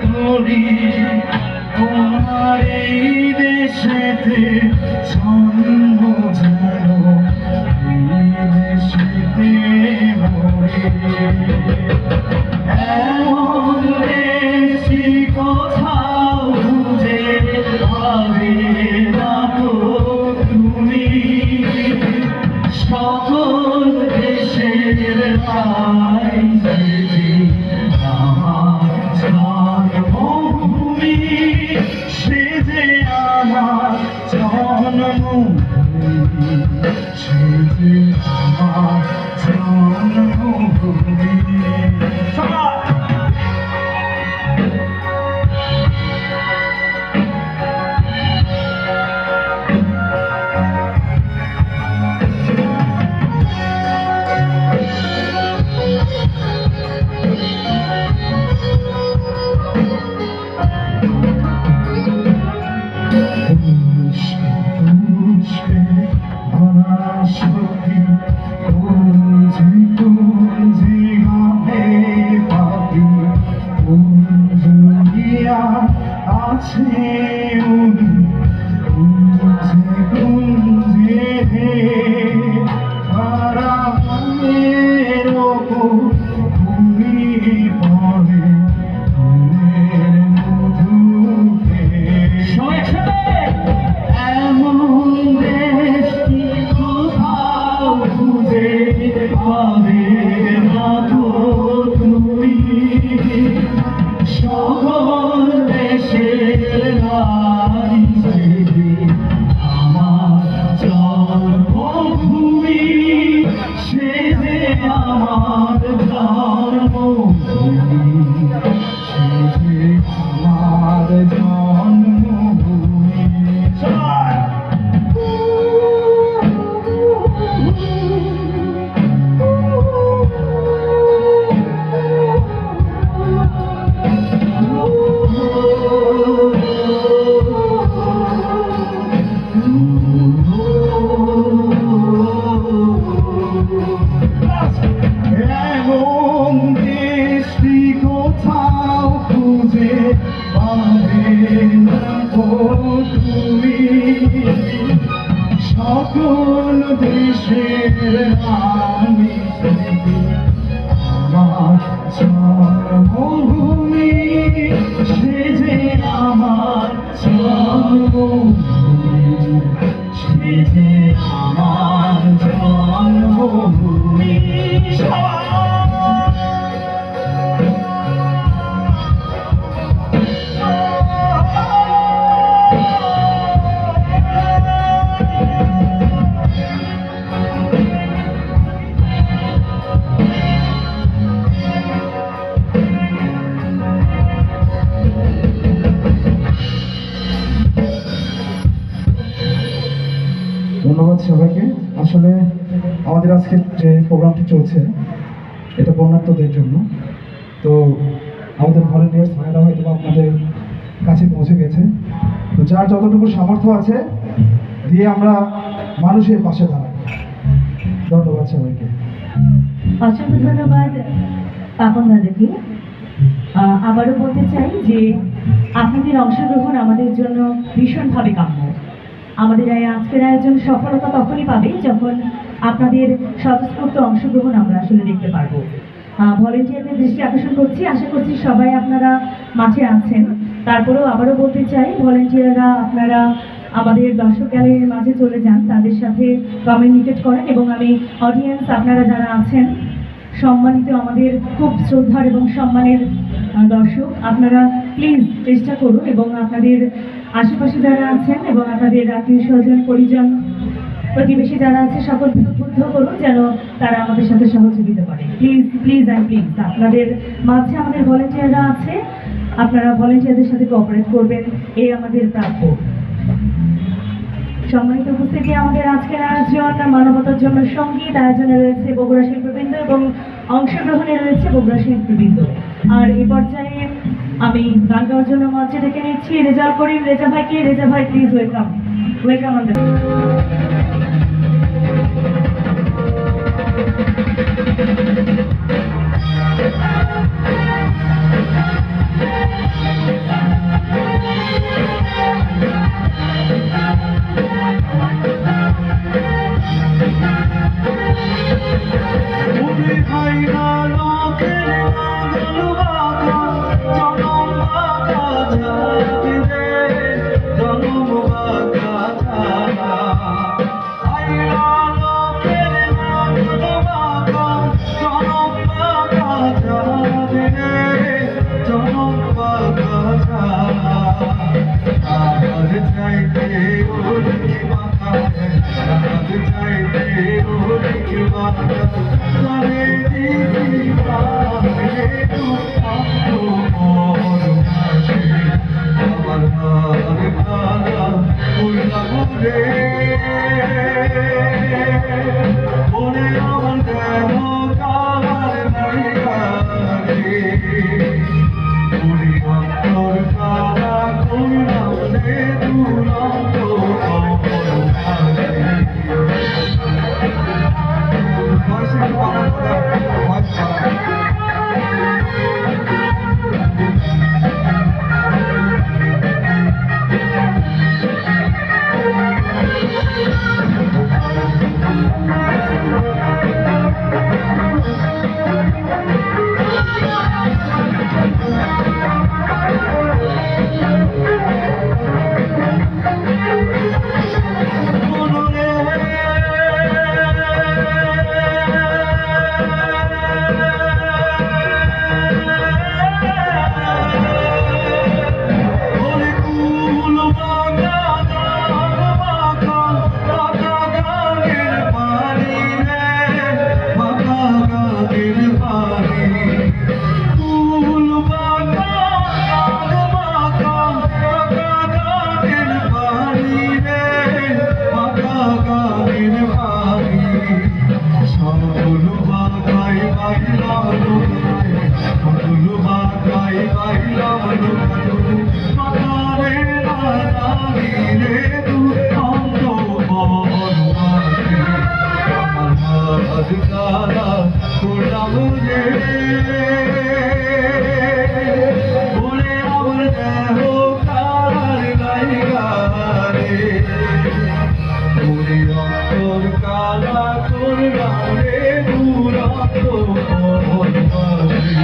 ধরি তোমার এই দেশেতে জন্ম যেন এই দেশেতে মরি এমন দেশি কোথাও খুঁজে পাবে না তো তুমি সকল দেশের রাজনীতি আমার জন্মভূমি সে যে আমার জন্মভূমি সে যে আমার জন্মভূমি আছে গুঞ্জে তারা মনের ওপর ঘুমিয়ে পড়ে ফুলের মধুকে এমন দেশটি কোথাও খুঁজে পাবে না তো তুমি সকল দেশের রাজনীতি আমার জন্মভূমি সে যে আমার জন্মভূমি সে যে আমার জন্মভূমি এমন দেশটি কোথাও খুঁজে পাবে না তো তুমি সকল দেশের রানী আমার জন্মভূমি সে যে আমার জন্মভূমি সে যে আমার জন্মভূমি ধন্যবাদ সবাইকে। আসলে আমাদের আজকের যে প্রোগ্রামটি চলছে এটা বন্যার্থদের জন্য, তো আমাদের ভলেন্টিয়ার্স ভাইরা হয়তো আপনাদের কাছে পৌঁছে গেছে, তো যার যতটুকু সামর্থ্য আছে দিয়ে আমরা মানুষের পাশে দাঁড়াই। ধন্যবাদ সবাইকে। অসংখ্য ধন্যবাদ পাপন দাদাকে। আবারও বলতে চাই যে আপনাদের অংশগ্রহণ আমাদের জন্য ভীষণভাবে কাম্য। আমাদের আজকের আয়োজন সফলতা তখনই পাবে যখন আপনাদের স্বতঃস্ফূর্ত অংশগ্রহণ আমরা আসলে দেখতে পারবো। ভলেন্টিয়ারদের দৃষ্টি আকর্ষণ করছি, আশা করছি সবাই আপনারা মাঠে আছেন। তারপরেও আবারও বলতে চাই, ভলেন্টিয়াররা আপনারা আমাদের দর্শক গ্যালারির মাঝে চলে যান, তাদের সাথে কমিউনিকেট করেন এবং আমি অডিয়েন্স আপনারা যারা আছেন সম্মানিত আমাদের খুব শ্রদ্ধার এবং সম্মানের দর্শক, আপনারা প্লিজ চেষ্টা করুন এবং আপনাদের আশেপাশে যারা আছেন এবং আপনাদের আত্মীয় স্বজন পরিজন প্রতিবেশী যারা আছে সকলকে উদ্বুদ্ধ করুন যেন তারা আমাদের সাথে সহযোগিতা করে। প্লিজ প্লিজ অ্যান্ড প্লিজ আপনাদের মাঝে আমাদের ভলেন্টিয়াররা আছে, আপনারা ভলেন্টিয়ারদের সাথে কোঅপারেট করবেন, এই আমাদের প্রাপ্য। সম্মানিত উপস্থিতি, আমাদের আজকের আয়োজন মানবতার জন্য সঙ্গীত আয়োজনে রয়েছে বগুড়া শিল্পবৃন্দ এবং অংশগ্রহণে রয়েছে বগুড়া শিল্পবৃন্দ। আর এই পর্যায়ে আমি গান গাওয়ার জন্য মঞ্চে ডেকে নিচ্ছি রেজাউল করিম রেজা ভাইকে। রেজা ভাই প্লিজ ওয়েলকাম ওয়েলকাম আমাদের। পাইলাম পাতারে নামিলে তু অন্ত বনবাসী আমার কালা করলাম রে বলে আমার দেহ কালার লাইগা রে বলে অন্তর কালা করলাম রে দুরন্ত বনবাসী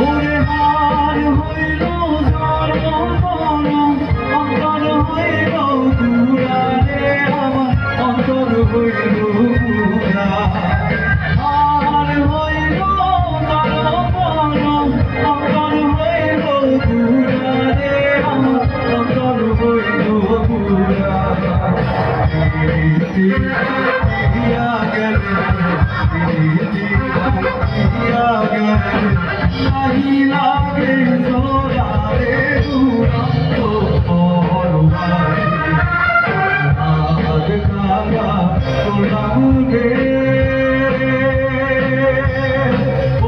ওরে হার হইল জনগণ অন্তর হইল পুরা রে আমার অন্তর হইল পুরা হার হইল জনগণ অন্তর হইল পুরা রে আমার অন্তর হইল পুরা দিয়া গেলে দিয়া গেলে নাহি লাগে জোড়ারে দুরন্ত বনবাসী আজ কালা করলাম রে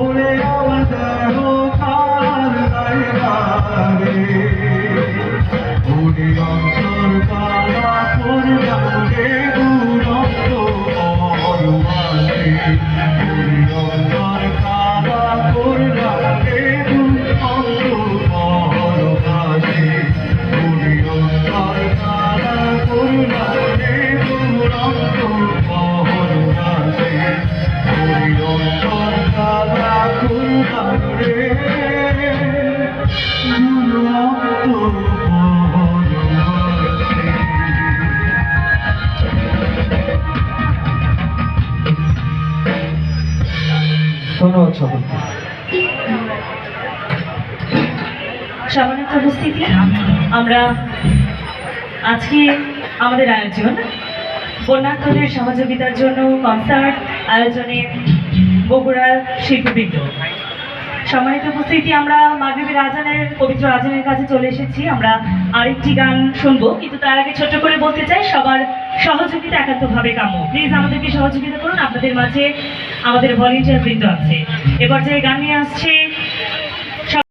ওরে আমার দেহ কালার লাইগা রে ওরে অন্তর কালা করলাম রে দুরন্ত বনবাসী ওরে অন্তর কালা করলাম রে দুরন্ত বনবাসী ওরে অন্তর কালা করলাম রে দুরন্ত বনবাসী ওরে অন্তর কালা করলাম রে দুরন্ত বনবাসী। ধন্যবাদ সকলকে। সম্মানিত উপস্থিতি, আমরা আজকে আমাদের আয়োজন বন্যার্থদের সহযোগিতার জন্য কনসার্ট আয়োজনে বগুড়ার শিল্পবৃন্দ। সম্মানিত উপস্থিতি, আমরা মাগরিবের আজানের পবিত্র আজানের কাছে চলে এসেছি। আমরা আরেকটি গান শুনবো, কিন্তু তার আগে ছোট্ট করে বলতে চাই সবার সহযোগিতা একান্তভাবে কাম্য। প্লিজ আমাদেরকে সহযোগিতা করুন। আপনাদের মাঝে আমাদের ভলেন্টিয়ার বৃন্দ আছে। এ পর্যায়ে গান নিয়ে আসছে